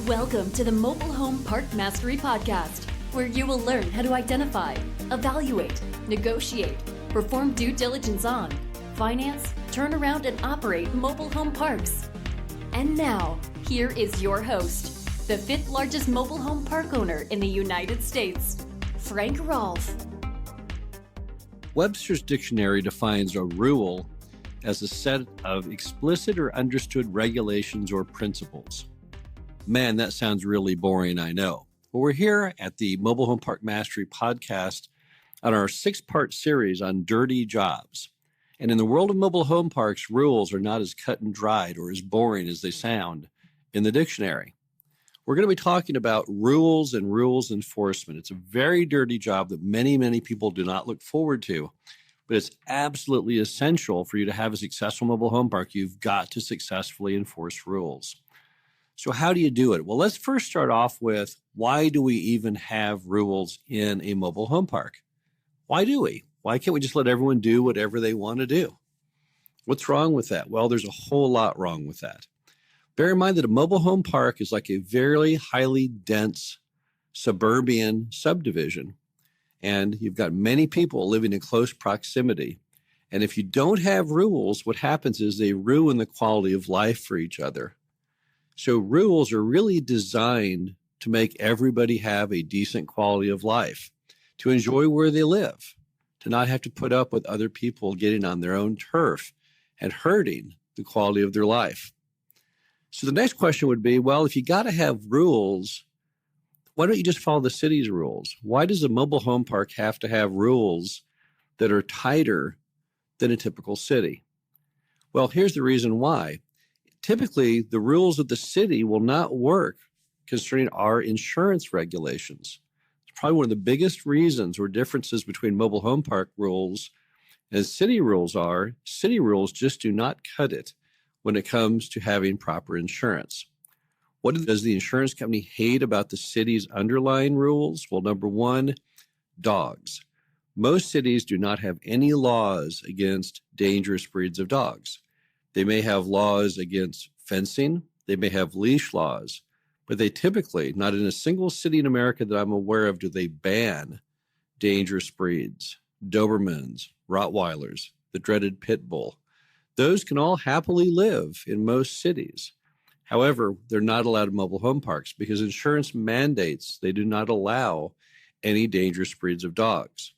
Welcome to the Mobile Home Park Mastery Podcast, where you will learn how to identify, evaluate, negotiate, perform due diligence on, finance, turn around, and operate mobile home parks. And now, here is your host, the fifth largest mobile home park owner in the United States, Frank Rolfe. Webster's dictionary defines a rule as a set of explicit or understood regulations or principles. Man, that sounds really boring, I know. But we're here at the Mobile Home Park Mastery Podcast on our 6-part series on dirty jobs. And in the world of mobile home parks, rules are not as cut and dried or as boring as they sound in the dictionary. We're going to be talking about rules and rules enforcement. It's a very dirty job that many people do not look forward to, but it's absolutely essential for you to have a successful mobile home park. You've got to successfully enforce rules. So how do you do it? Well, let's first start off with, why do we even have rules in a mobile home park? Why do we? Why can't we just let everyone do whatever they want to do? What's wrong with that? Well, there's a whole lot wrong with that. Bear in mind that a mobile home park is like a very highly dense suburban subdivision, and you've got many people living in close proximity. And if you don't have rules, what happens is they ruin the quality of life for each other. So rules are really designed to make everybody have a decent quality of life, to enjoy where they live, to not have to put up with other people getting on their own turf and hurting the quality of their life. So the next question would be, well, if you got to have rules, why don't you just follow the city's rules? Why does a mobile home park have to have rules that are tighter than a typical city? Well, here's the reason why. Typically, the rules of the city will not work concerning our insurance regulations. It's probably one of the biggest reasons or differences between mobile home park rules and city rules are, city rules just do not cut it when it comes to having proper insurance. What does the insurance company hate about the city's underlying rules? Well, number one, dogs. Most cities do not have any laws against dangerous breeds of dogs. They may have laws against fencing. They may have leash laws, but they typically, not in a single city in America that I'm aware of, do they ban dangerous breeds, Dobermans, Rottweilers, the dreaded pit bull. Those can all happily live in most cities. However, they're not allowed in mobile home parks because insurance mandates they do not allow any dangerous breeds of dogs.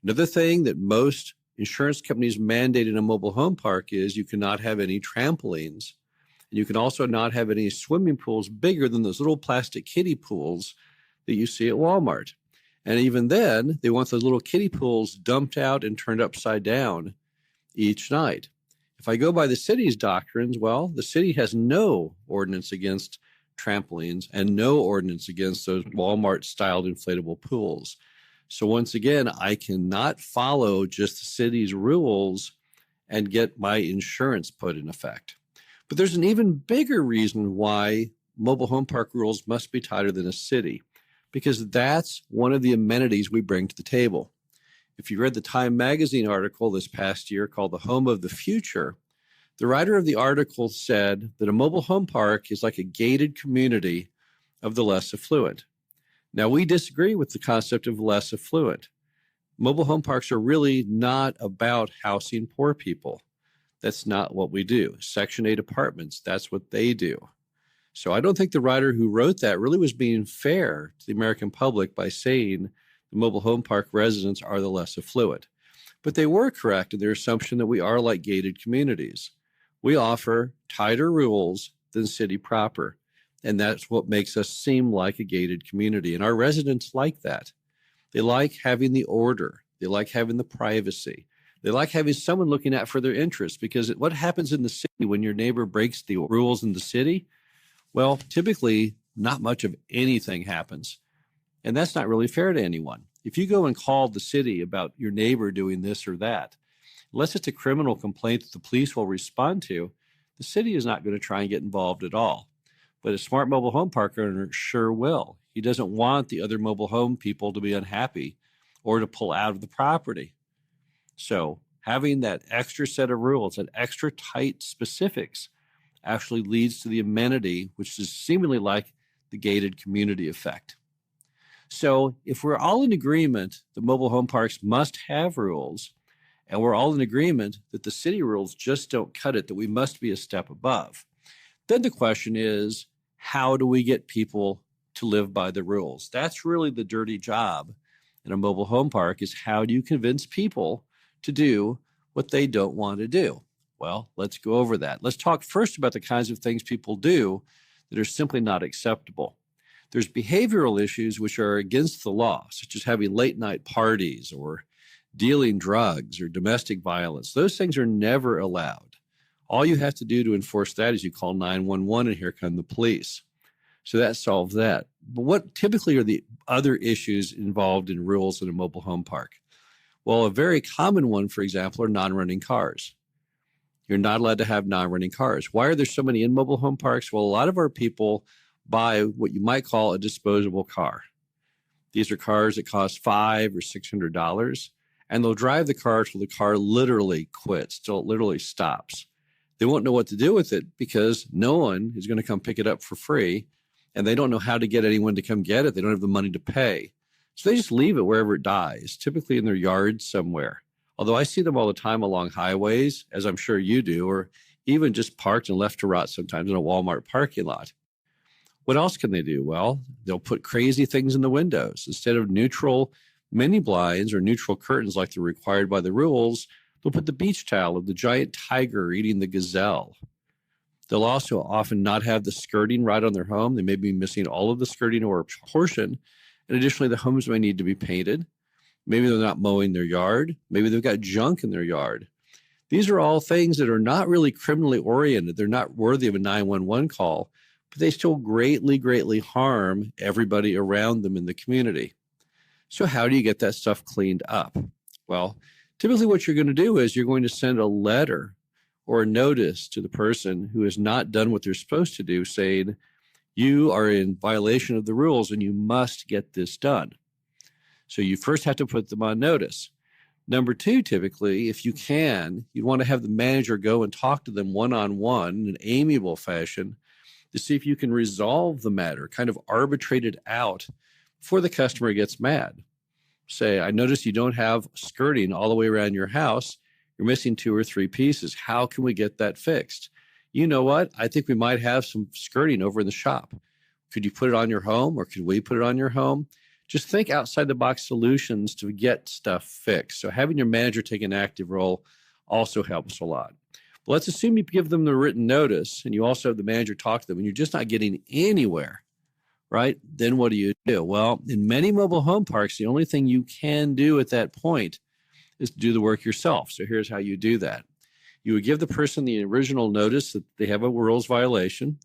Another thing that most insurance companies mandate in a mobile home park is you cannot have any trampolines. And you can also not have any swimming pools bigger than those little plastic kiddie pools that you see at Walmart. And even then, they want those little kiddie pools dumped out and turned upside down each night. If I go by the city's doctrines, well, the city has no ordinance against trampolines and no ordinance against those Walmart-styled inflatable pools. So once again, I cannot follow just the city's rules and get my insurance put in effect. But there's an even bigger reason why mobile home park rules must be tighter than a city, because that's one of the amenities we bring to the table. If you read the Time magazine article this past year called The Home of the Future, the writer of the article said that a mobile home park is like a gated community of the less affluent. Now, we disagree with the concept of less affluent. Mobile home parks are really not about housing poor people. That's not what we do. Section 8 apartments, that's what they do. So I don't think the writer who wrote that really was being fair to the American public by saying the mobile home park residents are the less affluent. But they were correct in their assumption that we are like gated communities. We offer tighter rules than city proper. And that's what makes us seem like a gated community. And our residents like that. They like having the order. They like having the privacy. They like having someone looking out for their interests, because what happens in the city when your neighbor breaks the rules in the city? Well, typically, not much of anything happens. And that's not really fair to anyone. If you go and call the city about your neighbor doing this or that, unless it's a criminal complaint that the police will respond to, the city is not going to try and get involved at all. But a smart mobile home park owner sure will. He doesn't want the other mobile home people to be unhappy or to pull out of the property. So having that extra set of rules, that extra tight specifics, actually leads to the amenity, which is seemingly like the gated community effect. So if we're all in agreement that mobile home parks must have rules, and we're all in agreement that the city rules just don't cut it, that we must be a step above, then the question is, how do we get people to live by the rules? That's really the dirty job in a mobile home park, is how do you convince people to do what they don't want to do? Well, let's go over that. Let's talk first about the kinds of things people do that are simply not acceptable. There's behavioral issues which are against the law, such as having late night parties or dealing drugs or domestic violence. Those things are never allowed. All you have to do to enforce that is you call 911 and here come the police. So that solves that. But what typically are the other issues involved in rules in a mobile home park? Well, a very common one, for example, are non-running cars. You're not allowed to have non-running cars. Why are there so many in mobile home parks? Well, a lot of our people buy what you might call a disposable car. These are cars that cost $500 or $600, and they'll drive the car till the car literally quits, till it literally stops. They won't know what to do with it because no one is going to come pick it up for free, and they don't know how to get anyone to come get it. They don't have the money to pay. So they just leave it wherever it dies, typically in their yard somewhere. Although I see them all the time along highways, as I'm sure you do, or even just parked and left to rot sometimes in a Walmart parking lot. What else can they do? Well, they'll put crazy things in the windows. Instead of neutral mini blinds or neutral curtains like they're required by the rules, they'll put the beach towel of the giant tiger eating the gazelle. They'll also often not have the skirting right on their home. They may be missing all of the skirting or a portion. And additionally, the homes may need to be painted. Maybe they're not mowing their yard. Maybe they've got junk in their yard. These are all things that are not really criminally oriented. They're not worthy of a 911 call, but they still greatly, greatly harm everybody around them in the community. So how do you get that stuff cleaned up? Well, typically what you're going to do is you're going to send a letter or a notice to the person who has not done what they're supposed to do, saying, you are in violation of the rules and you must get this done. So you first have to put them on notice. Number two, typically, if you can, you'd want to have the manager go and talk to them one-on-one in an amiable fashion to see if you can resolve the matter, kind of arbitrate it out before the customer gets mad. Say, I notice you don't have skirting all the way around your house. You're missing 2 or 3 pieces. How can we get that fixed? You know what? I think we might have some skirting over in the shop. Could you put it on your home, or could we put it on your home? Just think outside the box solutions to get stuff fixed. So having your manager take an active role also helps a lot. But let's assume you give them the written notice and you also have the manager talk to them and you're just not getting anywhere, right? Then what do you do? Well, in many mobile home parks, the only thing you can do at that point is to do the work yourself. So here's how you do that. You would give the person the original notice that they have a rules violation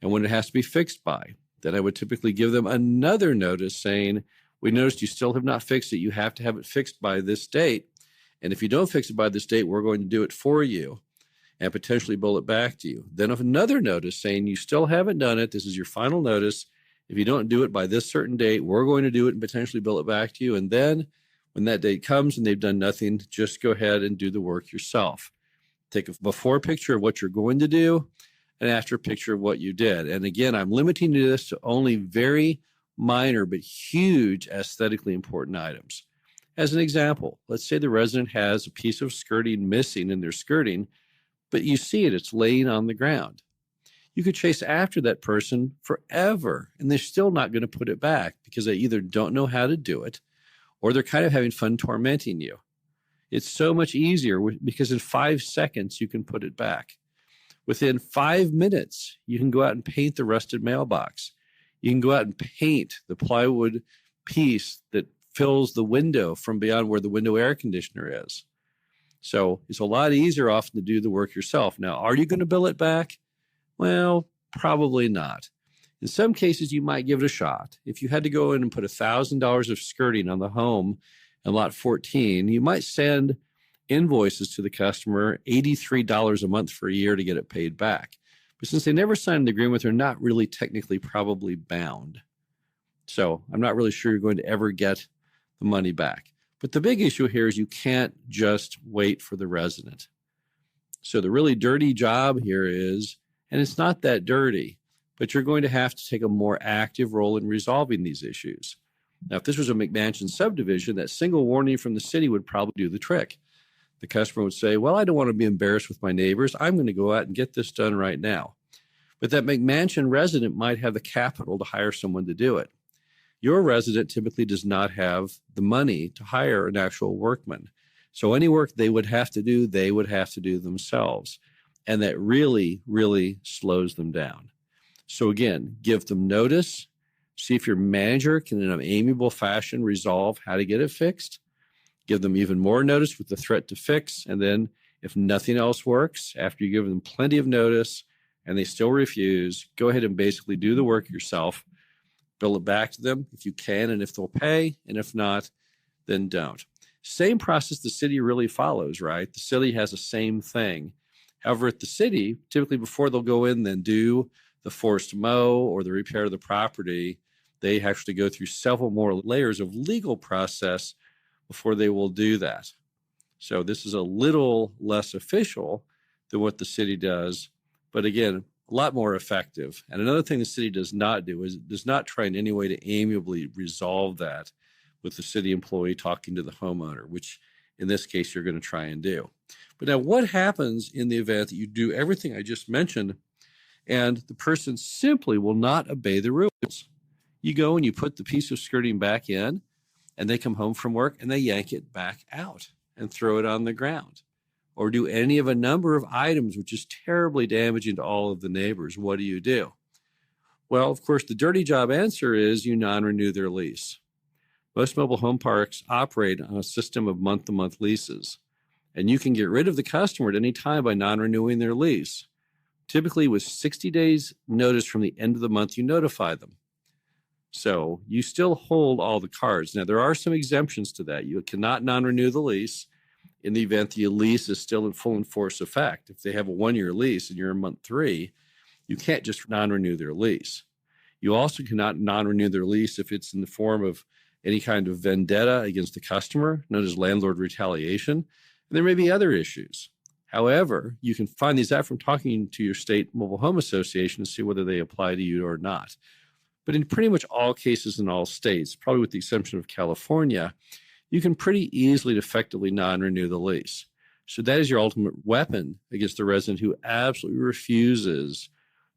and when it has to be fixed by. Then I would typically give them another notice saying, we noticed you still have not fixed it. You have to have it fixed by this date. And if you don't fix it by this date, we're going to do it for you and potentially bill it back to you. Then another notice saying you still haven't done it. This is your final notice. If you don't do it by this certain date, we're going to do it and potentially bill it back to you. And then when that date comes and they've done nothing, just go ahead and do the work yourself. Take a before picture of what you're going to do, and after a picture of what you did. And again, I'm limiting this to only very minor but huge aesthetically important items. As an example, let's say the resident has a piece of skirting missing in their skirting, but you see it, it's laying on the ground. You could chase after that person forever, and they're still not going to put it back because they either don't know how to do it or they're kind of having fun tormenting you. It's so much easier because in 5 seconds, you can put it back. Within 5 minutes, you can go out and paint the rusted mailbox. You can go out and paint the plywood piece that fills the window from beyond where the window air conditioner is. So it's a lot easier often to do the work yourself. Now, are you going to bill it back? Well, probably not. In some cases, you might give it a shot. If you had to go in and put $1,000 of skirting on the home in lot 14, you might send invoices to the customer, $83 a month for a year to get it paid back. But since they never signed the agreement, they're not really technically probably bound. So I'm not really sure you're going to ever get the money back. But the big issue here is you can't just wait for the resident. So the really dirty job here is, and it's not that dirty, but you're going to have to take a more active role in resolving these issues. Now, if this was a McMansion subdivision, that single warning from the city would probably do the trick. The customer would say, well, I don't want to be embarrassed with my neighbors. I'm going to go out and get this done right now. But that McMansion resident might have the capital to hire someone to do it. Your resident typically does not have the money to hire an actual workman. So any work they would have to do, they would have to do themselves. And that really, really slows them down. So again, give them notice. See if your manager can, in an amiable fashion, resolve how to get it fixed. Give them even more notice with the threat to fix. And then if nothing else works, after you give them plenty of notice and they still refuse, go ahead and basically do the work yourself. Bill it back to them if you can and if they'll pay. And if not, then don't. Same process the city really follows, right? The city has the same thing. However, at the city, typically before they'll go in and do the forced mow or the repair of the property, they actually go through several more layers of legal process before they will do that. So this is a little less official than what the city does, but again, a lot more effective. And another thing the city does not do is it does not try in any way to amiably resolve that with the city employee talking to the homeowner, which in this case you're going to try and do. But now what happens in the event that you do everything I just mentioned and the person simply will not obey the rules? You go and you put the piece of skirting back in, and they come home from work and they yank it back out and throw it on the ground, or do any of a number of items which is terribly damaging to all of the neighbors. What do? Well, of course, the dirty job answer is you non-renew their lease. Most mobile home parks operate on a system of month-to-month leases, and you can get rid of the customer at any time by non-renewing their lease. Typically, with 60 days notice from the end of the month, you notify them. So you still hold all the cards. Now, there are some exemptions to that. You cannot non-renew the lease in the event the lease is still in full and force effect. If they have a 1-year lease and you're in month 3, you can't just non-renew their lease. You also cannot non-renew their lease if it's in the form of any kind of vendetta against the customer, known as landlord retaliation. And there may be other issues. However, you can find these out from talking to your state mobile home association to see whether they apply to you or not. But in pretty much all cases in all states, probably with the exception of California, you can pretty easily and effectively non-renew the lease. So that is your ultimate weapon against the resident who absolutely refuses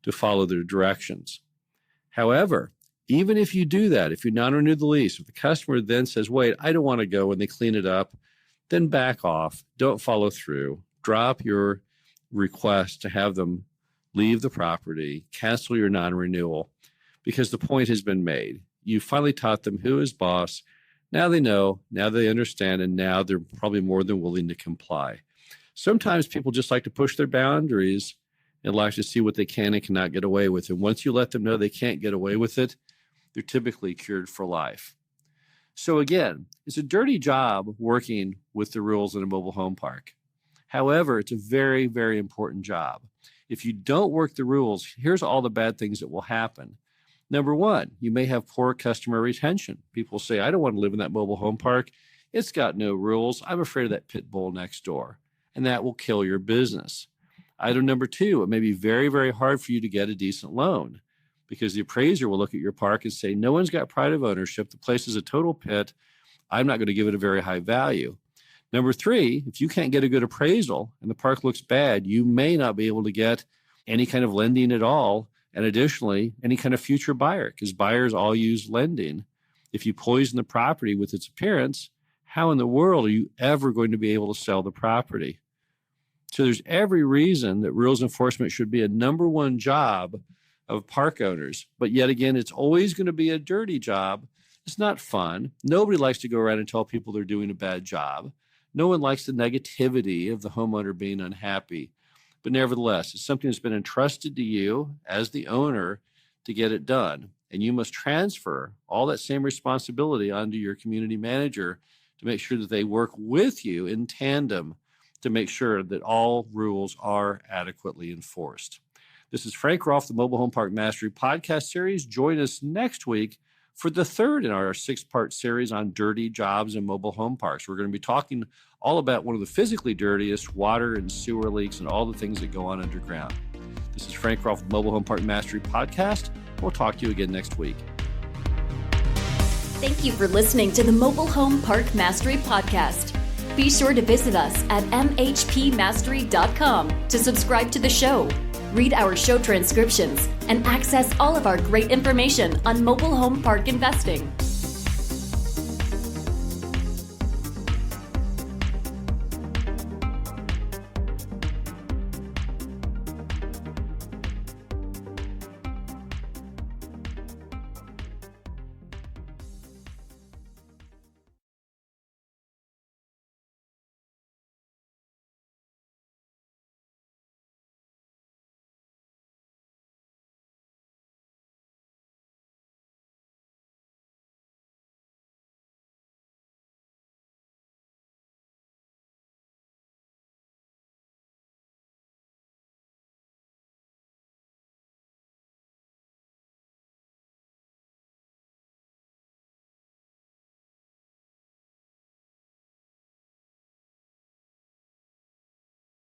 to follow their directions. However, even if you do that, if you non-renew the lease, if the customer then says, wait, I don't want to go, and they clean it up, then back off, don't follow through, drop your request to have them leave the property, cancel your non-renewal, because the point has been made. You finally taught them who is boss. Now they know, now they understand, and now they're probably more than willing to comply. Sometimes people just like to push their boundaries and like to see what they can and cannot get away with. And once you let them know they can't get away with it, they're typically cured for life. So again, it's a dirty job working with the rules in a mobile home park. However, it's a very, very important job. If you don't work the rules, here's all the bad things that will happen. Number one, you may have poor customer retention. People say, I don't want to live in that mobile home park. It's got no rules. I'm afraid of that pit bull next door. And that will kill your business. Item number two, it may be very, very hard for you to get a decent loan because the appraiser will look at your park and say, no one's got pride of ownership. The place is a total pit. I'm not going to give it a very high value. Number three, if you can't get a good appraisal and the park looks bad, you may not be able to get any kind of lending at all. And additionally, any kind of future buyer, because buyers all use lending. If you poison the property with its appearance, how in the world are you ever going to be able to sell the property? So there's every reason that rules enforcement should be a number one job of park owners. But yet again, it's always going to be a dirty job. It's not fun. Nobody likes to go around and tell people they're doing a bad job. No one likes the negativity of the homeowner being unhappy. But nevertheless, it's something that's been entrusted to you as the owner to get it done. And you must transfer all that same responsibility onto your community manager to make sure that they work with you in tandem to make sure that all rules are adequately enforced. This is Frank Rolfe, the Mobile Home Park Mastery podcast series. Join us next week for the third in our 6-part series on dirty jobs in mobile home parks. We're going to be talking all about one of the physically dirtiest, water and sewer leaks and all the things that go on underground. This is Frank Rolfe with Mobile Home Park Mastery Podcast. We'll talk to you again next week. Thank you for listening to the Mobile Home Park Mastery Podcast. Be sure to visit us at mhpmastery.com to subscribe to the show, read our show transcriptions, and access all of our great information on mobile home park investing.